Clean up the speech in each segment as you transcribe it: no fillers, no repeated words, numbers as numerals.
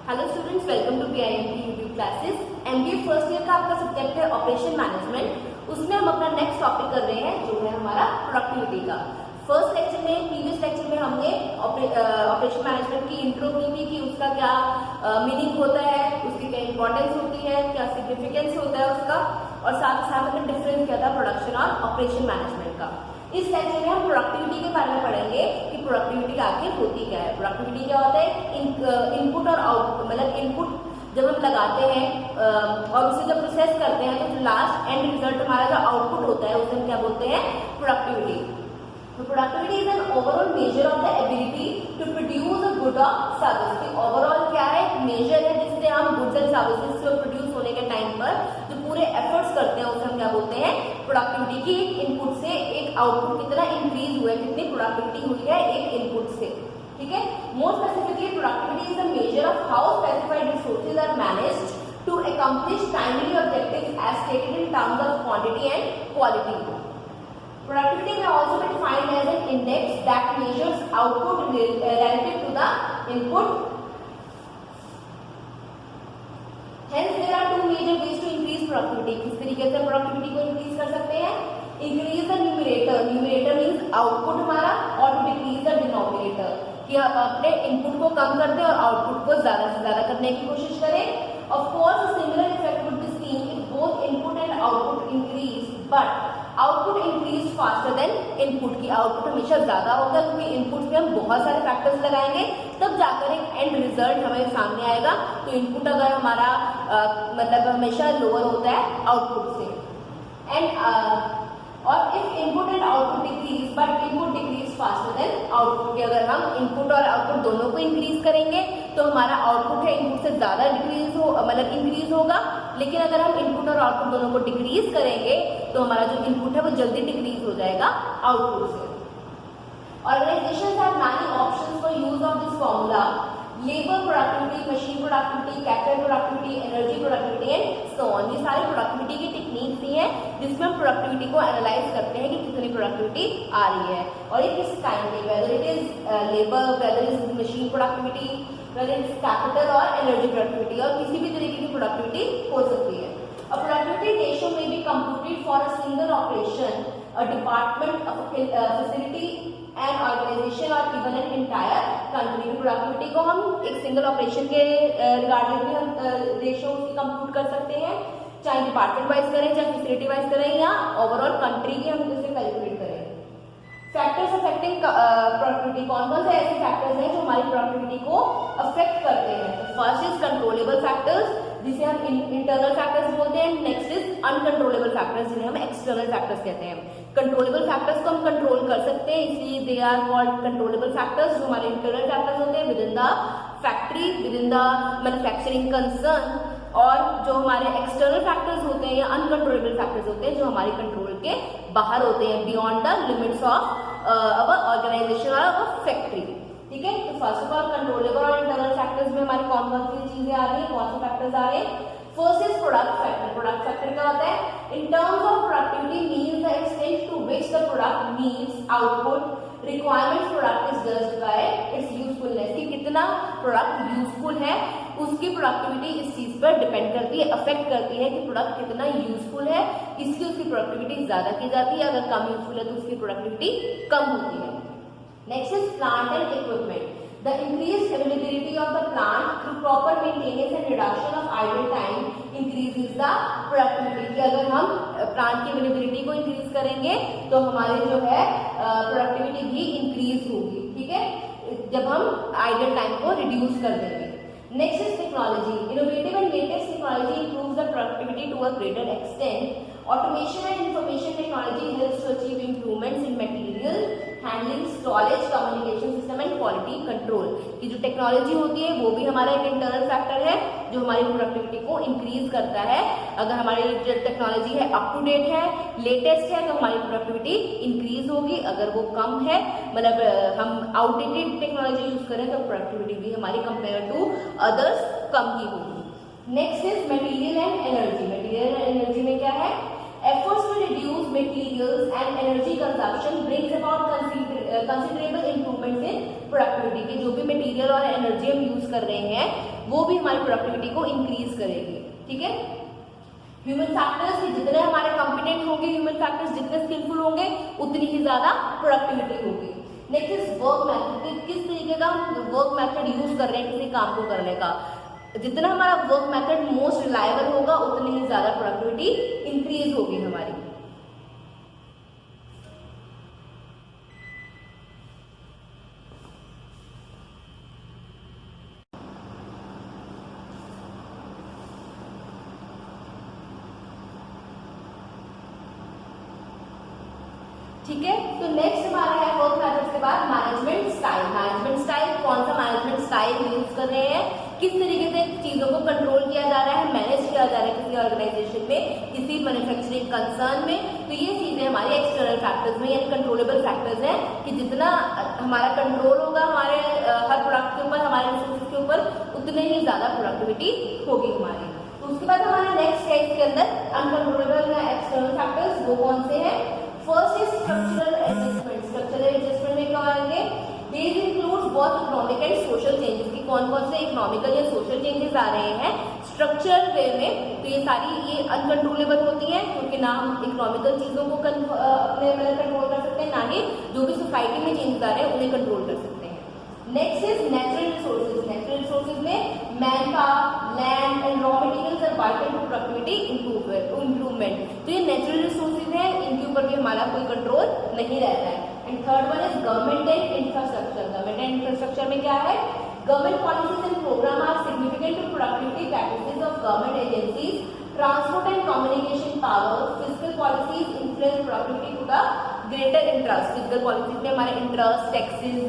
Hello students, welcome to PIMP YouTube classes. MBA first year का आपका subject है operation management. उसमें हम अपना नेक्स्ट टॉपिक कर रहे हैं जो है हमारा प्रोडक्टिविटी का। फर्स्ट लेक्चर में, प्रीवियस लेक्चर में हमने ऑपरेशन मैनेजमेंट की इंट्रो की थी कि उसका क्या मीनिंग होता है, उसकी क्या इंपॉर्टेंस होती है, क्या सिग्निफिकेंस होता है उसका, और साथ ही साथ हमने डिफरेंस किया था प्रोडक्शन और ऑपरेशन मैनेजमेंट का। इस लेक्चर में हम प्रोडक्टिविटी के बारे में पढ़ेंगे कि प्रोडक्टिविटी आखिर होती क्या है। प्रोडक्टिविटी क्या होता है? इनपुट और आउटपुट, मतलब इनपुट जब हम लगाते हैं और उसे जब प्रोसेस करते हैं तो जो लास्ट एंड रिजल्ट हमारा जो आउटपुट होता है उसे हम क्या बोलते हैं? प्रोडक्टिविटी। तो productivity is an overall measure of the ability to produce a good or service. Overall क्या है? एक मेजर है जिससे हम गुड्स एंड सर्विसेज को प्रोड्यूस होने के टाइम पर जो पूरे एफर्ट्स करते हैं उसे हम क्या बोलते हैं? प्रोडक्टिविटी। की एक इनपुट से एक आउटपुट कितना इंक्रीज हुआ है, कितनी प्रोडक्टिविटी हुई है एक इनपुट से। ठीक है। More specifically productivity is the measure of how specified resources are managed to accomplish primary objectives as stated in terms of quantity and quality. Productivity may also be defined as an index that measures output relative to the input. Hence, there are two major ways to increase productivity. किस तरीके से productivity को increase कर सकते हैं? Increase the numerator. Numerator means output हमारा, और decrease the denominator. कि आप अपने इनपुट को कम कर दें और आउटपुट को ज्यादा से ज्यादा करने की कोशिश करें। Of course, a similar effect would be seen if both input and output increase, but output increase faster than input. की आउटपुट हमेशा ज्यादा होगा क्योंकि इनपुट में हम बहुत सारे फैक्टर्स लगाएंगे तब जाकर एक एंड रिजल्ट हमें सामने आएगा। तो इनपुट अगर हमारा मतलब हमेशा लोअर होता है आउटपुट से। एंड और if input and output decrease but input decrease faster than output. की अगर हम इनपुट और आउटपुट दोनों को इंक्रीज करेंगे तो हमारा आउटपुट है इनपुट से ज्यादा डिक्रीज हो मतलब इंक्रीज होगा। लेकिन अगर हम इनपुट और आउटपुट दोनों को डिक्रीज करेंगे तो हमारा जो इनपुट है वो जल्दी डिक्रीज हो जाएगा आउटपुट से। Organizations have many options for use of this formula: labor productivity, machine productivity, capital productivity, energy productivity and so on। ये सारी प्रोडक्टिविटी की टेक्निक्स ही हैं जिसमें हम प्रोडक्टिविटी को एनालाइज करते हैं कि कितनी प्रोडक्टिविटी आ रही है और ये किस टाइम पे, whether it is labour, whether is machine productivity, whether it is capital और एनर्जी प्रोडक्टिविटी, और किसी भी तरीके की प्रोडक्टिविटी हो सकती है। A productivity ratio may be computed for a single operation, a department, a facility, an organization or even an entire country। Productivity को हम एक सिंगल ऑपरेशन के रिगार्डिंग भी हम रेशियो की कंप्यूट कर सकते हैं, चाहे डिपार्टमेंट वाइज करें, चाहे फैसिलिटी वाइज करें, या ओवरऑल कंट्री की हम इसे कैलकुलेट करें। फैक्टर्स अफेक्टिंग प्रोडक्टिविटी, कौन कौन से ऐसे फैक्टर्स हैं जो हमारी प्रोडक्टिविटी को अफेक्ट करते हैं? तो फर्स्ट इज कंट्रोलेबल फैक्टर्स जिसे हम इंटरनल फैक्टर्स बोलते हैं। नेक्स्ट इज अनकंट्रोलेबल फैक्टर्स जिन्हें हम एक्सटर्नल फैक्टर्स कहते हैं। कंट्रोलेबल फैक्टर्स को हम कंट्रोल कर सकते हैं इसलिए they are called controllable factors. जो हमारे इंटरनल फैक्टर्स होते हैं within the factory, within the manufacturing concern, और जो हमारे एक्सटर्नल फैक्टर्स होते हैं या अनकंट्रोलेबल फैक्टर्स होते हैं जो हमारे कंट्रोल के बाहर होते हैं, beyond the limits of our organisation और अवर फैक्ट्री। ठीक है। तो फर्स्ट ऑफ ऑल कंट्रोलेबल और इंटरनल फैक्टर्स में हमारी कौन कौन सी चीजें आ रही है, कौन से फैक्टर्स आ रहे हैं? First is product factor. Product factor क्या होता है? In terms of productivity means the extent to which the product meets output requirements product is judged by its usefulness. कि कितना प्रोडक्ट यूजफुल है उसकी प्रोडक्टिविटी इस चीज पर डिपेंड करती है, अफेक्ट करती है कि प्रोडक्ट कितना यूजफुल है, इसलिए उसकी प्रोडक्टिविटी ज्यादा की जाती है। अगर कम यूजफुल है तो उसकी प्रोडक्टिविटी कम होती है। Next is plant and equipment. The increased availability of the plant through proper maintenance and reduction of idle time increases the productivity। कि अगर हम प्लांट की अवेलेबिलिटी को इंक्रीज करेंगे तो हमारे जो है प्रोडक्टिविटी भी इंक्रीज होगी। ठीक है, जब हम आइडल टाइम को रिड्यूस कर देंगे। Next is technology. Innovative and latest technology improves the productivity to a greater extent. Automation and information technology helps to achieve improvements in material handling, storage, communication system and quality control। कि जो technology होती है वो भी हमारा एक internal factor है जो हमारी प्रोडक्टिविटी को इंक्रीज करता है। अगर हमारी जो टेक्नोलॉजी है अप टू डेट है, लेटेस्ट है, तो हमारी प्रोडक्टिविटी इंक्रीज होगी। अगर वो कम है, मतलब हम आउटडेटेड टेक्नोलॉजी यूज करें तो प्रोडक्टिविटी भी हमारी कंपेयर टू अदर्स कम ही होगी। Next is material and energy. Material and energy में क्या है? Efforts to reduce materials and energy consumption brings about considerable improvements in productivity के जो भी मटेरियल और एनर्जी हम यूज कर रहे हैं वो भी हमारी प्रोडक्टिविटी को इंक्रीज करेगी। ठीक है, ह्यूमन फैक्टर्स जितने हमारे कॉम्पिटेंट होंगे, ह्यूमन फैक्टर्स जितने स्किलफुल होंगे उतनी ही ज्यादा प्रोडक्टिविटी होगी। नेक्स्ट इज वर्क मेथड, किस तरीके का वर्क मेथड यूज कर रहे हैं किसी काम को करने का। जितना हमारा वर्क मेथड मोस्ट रिलायबल होगा उतनी ही ज्यादा प्रोडक्टिविटी इंक्रीज होगी हमारी। ठीक है, तो नेक्स्ट हमारा है वर्क मेथड्स के बाद मैनेजमेंट स्टाइल। मैनेजमेंट स्टाइल, कौन सा मैनेजमेंट स्टाइल यूज कर रहे हैं, किस तरीके से चीजों को कंट्रोल किया जा रहा है, मैनेज किया जा रहा है किसी ऑर्गेनाइजेशन में, किसी मैन्युफैक्चरिंग कंसर्न में। तो ये चीजें हमारी एक्सटर्नल फैक्टर्स में यानी कंट्रोलेबल फैक्टर्स हैं कि जितना हमारा कंट्रोल होगा हमारे हर प्रोडक्ट के ऊपर, हमारे रिसोर्सेज के ऊपर, उतने ही ज्यादा प्रोडक्टिविटी होगी हमारी। तो उसके बाद हमारा नेक्स्ट है इसके अंदर अनकंट्रोलेबल या एक्सटर्नल फैक्टर्स, वो कौन से हैं। First is structural adjustment. Structural adjustment में क्या आएंगे, these includes both economic and social changes, की कौन कौन से इकोनॉमिकल या सोशल चेंजेस आ रहे हैं स्ट्रक्चरल वे में। तो ये सारी ये अनकंट्रोलेबल होती हैं क्योंकि ना हम इकोनॉमिकल चीजों को अपने कंट्रोल कर सकते हैं, ना ही जो भी सोसाइटी में चेंजेस आ रहे हैं उन्हें कंट्रोल कर सकते हैं। Next is natural resources. Natural resources में manpower, land and raw materials are vital to productivity improvement. तो ये नेचुरल रिसोर्सेज हैं, इनके ऊपर भी हमारा कोई कंट्रोल नहीं रहता है। And third one is government and infrastructure. Government and infrastructure में क्या है, government policies and programme are significant to productivity practices of government agencies, transport and communication power, physical policies influence productivity to the greater interest. Physical policies में हमारे interest, taxes,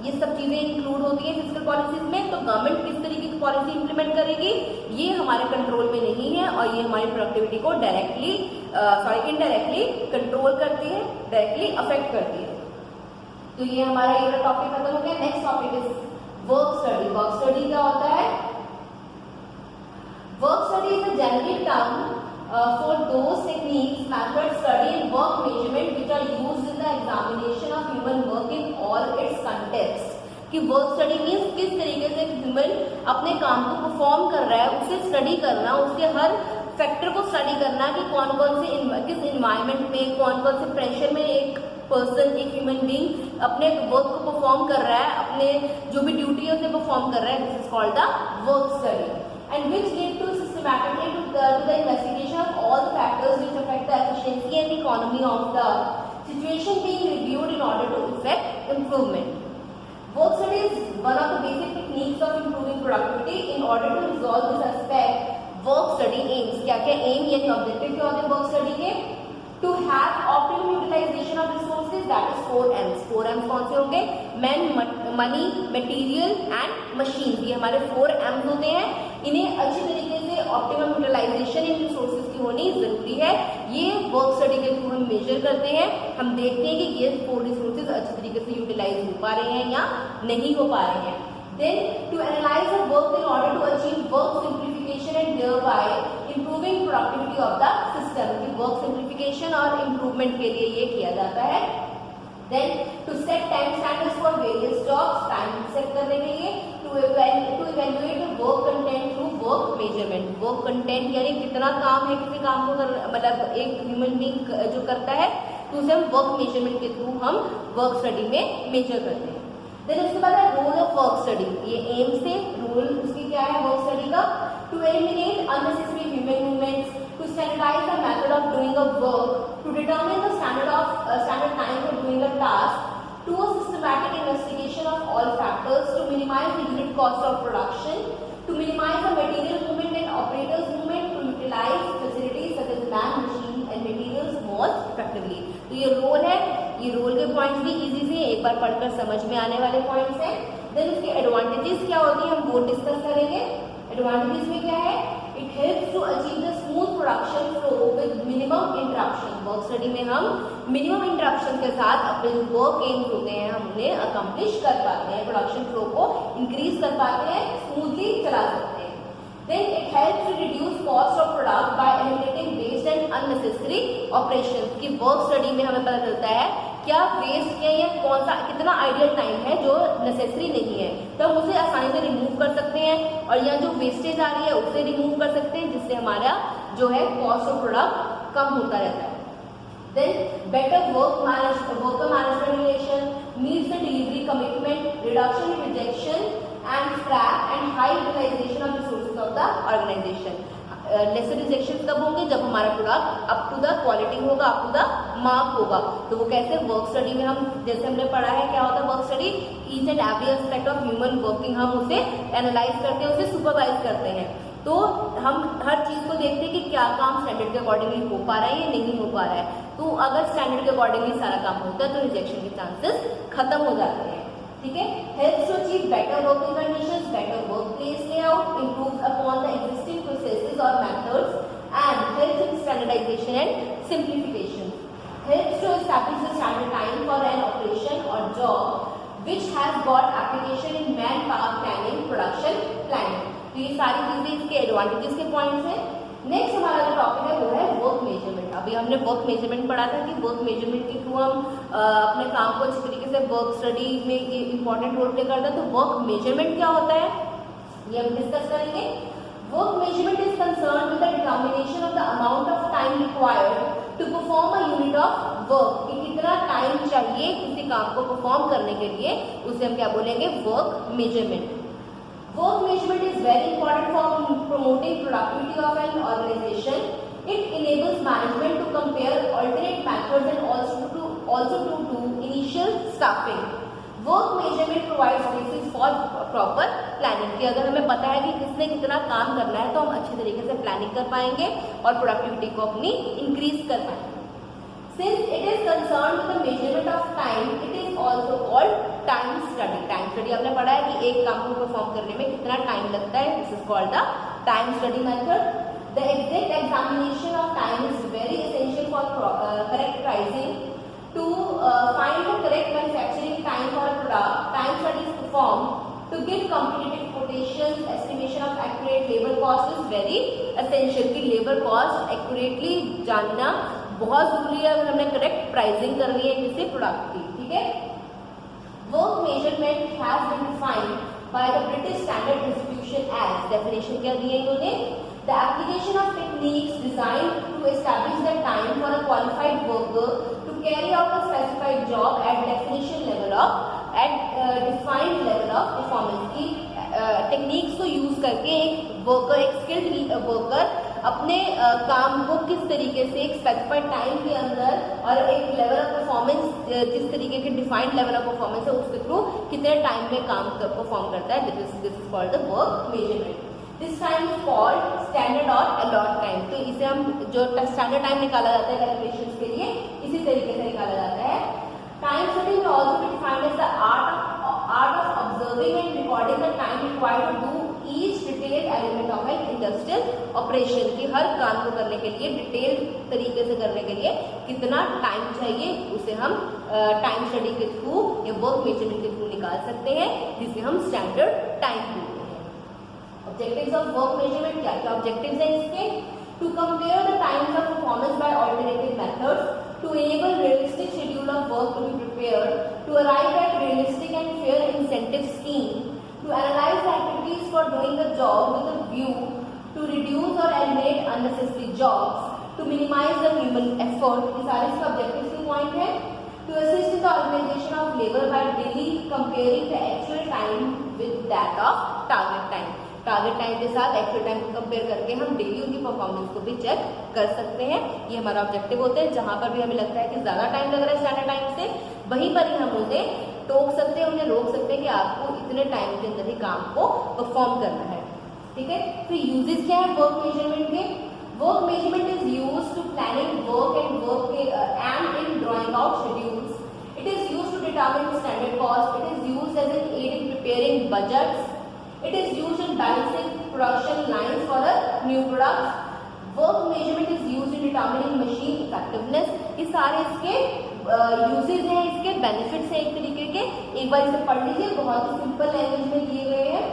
ये सब चीजें include होती है फिजिकल पॉलिसीज में। तो government किस तरीके की पॉलिसी इंप्लीमेंट करेगी ये हमारे कंट्रोल में नहीं है और ये हमारी प्रोडक्टिविटी को डायरेक्टली इनडायरेक्टली कंट्रोल करती है, डायरेक्टली अफेक्ट करती है। तो ये हमारा ये टॉपिक खत्म हो गया। Next topic is work study. Work study क्या होता है, work study is a general term for those techniques, methods, study and work measurement which are used in the examination of human work in all its context। कि work study means किस तरीके से human अपने काम को perform कर रहा है, उसे स्टडी करना, उसके हर फैक्टर को स्टडी करना कि कौन कौन से किस इन्वायरमेंट में, कौन कौन से प्रेशर में एक पर्सन, एक ह्यूमन बीइंग अपने वर्क को परफॉर्म कर रहा है, अपने जो भी ड्यूटी है उसे परफॉर्म कर रहा है। This is called the work study and which lead to systematically to the investigation of all the factors which affect the efficiency and economy of the situation being reviewed in order to effect improvement. Work study is one of the basic techniques of improving productivity. In order to resolve this aspect, work study aims, क्या क्या aim यानी objective क्या होते हैं work study के, to have optimum utilization of resources, that is 4 M's। 4 M's कौन से होंगे, men, money, material and machines। ये हमारे 4 M's होते हैं। इन्हें अच्छी तरीके से ऑप्टिमम यूटिलाइजेशन इन रिसोर्सेज की होनी जरूरी है। ये वर्क स्टडी के थ्रू हम मेजर करते हैं, हम देखते हैं कि ये 4 रिसोर्सेज अच्छी तरीके से यूटिलाइज हो पा रहे हैं या नहीं हो पा रहे हैं। Then to analyze the work in order to achieve work simplification and thereby improving productivity of the system। कि work simplification और improvement के लिए ये किया जाता है। Then to set time standards for various jobs, time set करने के लिए to evaluate the work content through work measurement। work content यानी कितना काम है किसी काम को मतलब एक ह्यूमन बीइंग जो करता है तो उसे हम वर्क मेजरमेंट के थ्रू हम वर्क स्टडी में मेजर करते हैं। देन उसके बाद है रोल ऑफ वर्क स्टडी। ये एम से रोल उसकी क्या है वर्क स्टडी का, to eliminate unnecessary human movements, to standardize the method of doing a work, to determine the standard time for doing a task, to a systematic investigation of all factors, to minimize the unit cost of production, to minimize the material movement and operators movement, to utilize facilities such as land, machine and materials most effectively। तो ये role है, ये role के points भी easy से एक बार पढ़कर समझ में आने वाले पॉइंट्स हैं। देन उसके एडवांटेजेस क्या होती है हम वो डिस्कस करेंगे। एडवांटेजेस में क्या है, it helps to achieve the smooth production flow with minimum interruption. Work study में हम मिनिमम इंटरप्शन के साथ अपने जो वर्क एम्स होते हैं हम उन्हें अकम्प्लिश कर पाते हैं, प्रोडक्शन फ्लो को इंक्रीज कर पाते हैं, स्मूथली चला सकते हैं। Then it helps to reduce cost of product by eliminating waste and unnecessary operations। की वर्क स्टडी में हमें पता चलता है क्या वेस्ट क्या या कौन सा कितना आइडियल टाइम है जो नेसेसरी नहीं है, तो हम उसे आसानी से रिमूव कर सकते हैं, और या जो वेस्टेज आ रही है उसे रिमूव कर सकते हैं, जिससे हमारा जो है कॉस्ट ऑफ प्रोडक्ट कम होता रहता है। Then better worker management relation, meets the delivery commitment, reduction in rejection and scrap, and high utilization of resources of the organization. Lesser rejection कब होंगे, जब हमारा product up to the quality होगा, up to the mark होगा। तो वो कैसे, work study में हम जैसे हमने पढ़ा है क्या होता है work study, each and every aspect of human working हम उसे एनालाइज करते हैं, उसे सुपरवाइज करते हैं। तो हम हर चीज को देखते हैं कि क्या काम स्टैंडर्ड के अकॉर्डिंगली हो पा रहा है या नहीं हो पा रहा है। तो अगर स्टैंडर्ड के अकॉर्डिंगली सारा काम होता है तो रिजेक्शन के चांसेस खत्म हो जाते हैं। ठीक है, helps to achieve better working conditions, better workplace layout, improves upon the existing processes और methods, and helps in standardisation and simplification. Helps to establish the standard time for an operation और job which has got application in manpower planning, production planning. तो ये सारी चीजें इसके advantages के points हैं। Next हमारा जो टॉपिक है वो है वर्क मेजरमेंट। अभी हमने वर्क मेजरमेंट पढ़ा था कि वर्क मेजरमेंट के थ्रू हम अपने काम को अच्छी तरीके से वर्क स्टडी में ये इंपॉर्टेंट रोल प्ले करता है। तो वर्क मेजरमेंट क्या होता है ये हम डिस्कस करेंगे। Work measurement is concern with the determination of the amount of time required to perform a unit of work, कि कितना टाइम चाहिए किसी काम को परफॉर्म करने के लिए, उसे हम क्या बोलेंगे, work measurement. Work measurement is very important for promoting productivity of an organization. It enables management to compare alternate methods and also to do initial staffing. Work measurement provides basis for proper planning. कि अगर हमें पता है कि किसने कितना काम करना है तो हम अच्छे तरीके से प्लानिंग कर पाएंगे और प्रोडक्टिविटी को अपनी इंक्रीज कर पाएंगे। Since it is concerned with the measurement of time, it is also called time study. Time study आपने पढ़ा है कि एक काम को परफॉर्म करने में कितना टाइम लगता है, this is called the time study method. The exact examination of time is very essential for correct pricing. To find the correct manufacturing time for a product, time study is performed to give competitive quotations. Estimation of accurate labor cost is very essential. कि labor cost accurately जानना बहुत जरूरी है अगर हमने correct pricing करनी है किसी प्रोडक्ट की। ठीक है, work measurement has been defined by the British standard institution as, definition क्या दी है इन्होंने, the application of techniques designed to establish the time for a qualified worker to carry out a specified job at definition level of defined level of performance. की techniques को use करके एक worker, एक skilled worker अपने काम को किस तरीके से एक स्पेसिफाइड टाइम के अंदर और एक लेवल ऑफ परफॉर्मेंस, जिस तरीके के डिफाइंड लेवल ऑफ परफॉर्मेंस है उसके थ्रू कितने टाइम में काम परफॉर्म करता है, this is called the work measurement. This time is called standard और अलॉट टाइम। तो इसे हम जो स्टैंडर्ड टाइम निकाला जाता है कैलकुलेशंस के लिए इसी तरीके से निकाला जाता है। टाइम स्टडी में also be defined as the art of observing and recording the time required to do each detailed element of an industrial operation. की हर काम को करने के लिए डिटेल तरीके से करने के लिए कितना टाइम चाहिए उसे हम टाइम स्टडी के थ्रू या वर्क मेजरमेंट के थ्रू निकाल सकते हैं, जिसे हम स्टैंडर्ड टाइम बोलते हैं। ऑब्जेक्टिव्स ऑफ वर्क मेजरमेंट क्या क्या ऑब्जेक्टिव्स हैं इसके, to compare the times of performance by alternative methods, to enable realistic schedule of work to be prepared, to arrive at realistic and fair incentive scheme, to analyze the activities for doing the job with a view to reduce or eliminate unnecessary jobs, to minimize the human effort। ये सारे इसके objectives के point है। To assist in the organization of labor by daily comparing the actual time with that of target time। Target time के साथ actual time को compare करके हम डेली उनकी परफॉर्मेंस को भी चेक कर सकते हैं। ये हमारा ऑब्जेक्टिव होते हैं। जहां पर भी हमें लगता है कि ज्यादा टाइम लग रहा है स्टैंडर्ड टाइम से, वहीं पर ही हम उसे टोक सकते हैं, उन्हें रोक सकते हैं कि आपको इतने टाइम के अंदर ही काम को परफॉर्म करना है। ठीक है, तो यूजेस क्या है वर्क मेजरमेंट के। Work measurement is used to planning work and in drawing out schedules. It is used to determine standard cost. It is used as an aid in preparing budgets. It is used in balancing production lines for a new products. Work measurement is used in determining machine effectiveness. ये सारे इसके usage हैं, इसके benefits हैं एक तरीके के। एक बार इसे पढ़ लीजिए, बहुत ही सिंपल लैंग्वेज में दिए गए हैं।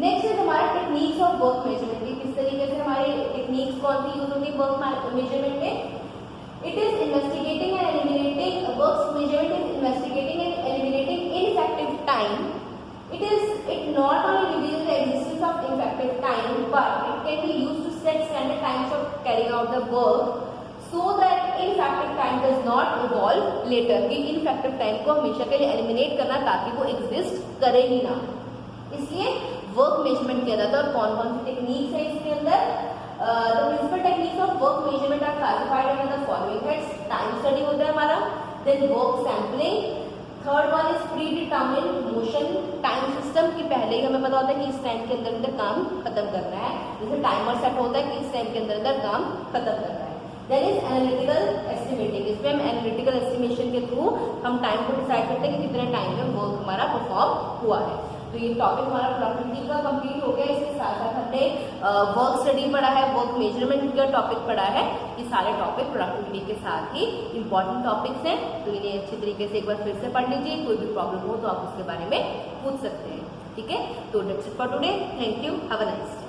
नेक्स्ट है हमारा टेक्निक्स ऑफ वर्क मेजरमेंट। किस तरीके से हमारे टेक्निक्स कौन सी यूज होगी वर्क मेजरमेंट में। It is investigating and eliminating works measurement is investigating and eliminating ineffective time. It not only reveals the existence of ineffective time, but it can be used to set standard times of carrying out the work so that ineffective time does not evolve later. कि ineffective time को हमेशा के लिए eliminate करना ताकि वो exist करे ही ना, इसलिए वर्क मेजरमेंट किया जाता है। और कौन कौन सी टेक्निक्स है इसके अंदर? The principal techniques of work measurement are classified under the following heads. Time study होता है हमारा, then work sampling, third one is predetermined motion time system की पहले ही हमें पता होता है कि इस टाइम के अंदर अंदर काम खत्म करना है, जैसे टाइमर सेट होता है कि इस टाइम के अंदर अंदर काम खत्म करना है। देन इज एनालिटिकल एस्टिमेटिंग, इसमें हम एनालिटिकल एस्टिमेशन के थ्रू हम टाइम को डिसाइड करते हैं कि कितने टाइम में वर्क हमारा परफॉर्म हुआ है। तो ये टॉपिक हमारा प्रोडक्टिविटी का कंप्लीट हो गया। इसके साथ साथ हमने वर्क स्टडी पढ़ा है, वर्क मेजरमेंट का टॉपिक पढ़ा है। ये सारे टॉपिक प्रोडक्टिविटी के साथ ही इंपॉर्टेंट टॉपिक्स हैं, तो इन्हें अच्छी तरीके से एक बार फिर से पढ़ लीजिए। कोई भी प्रॉब्लम हो तो आप उसके बारे में पूछ सकते हैं, ठीक है। तो that's it for today, thank you, have a nice day.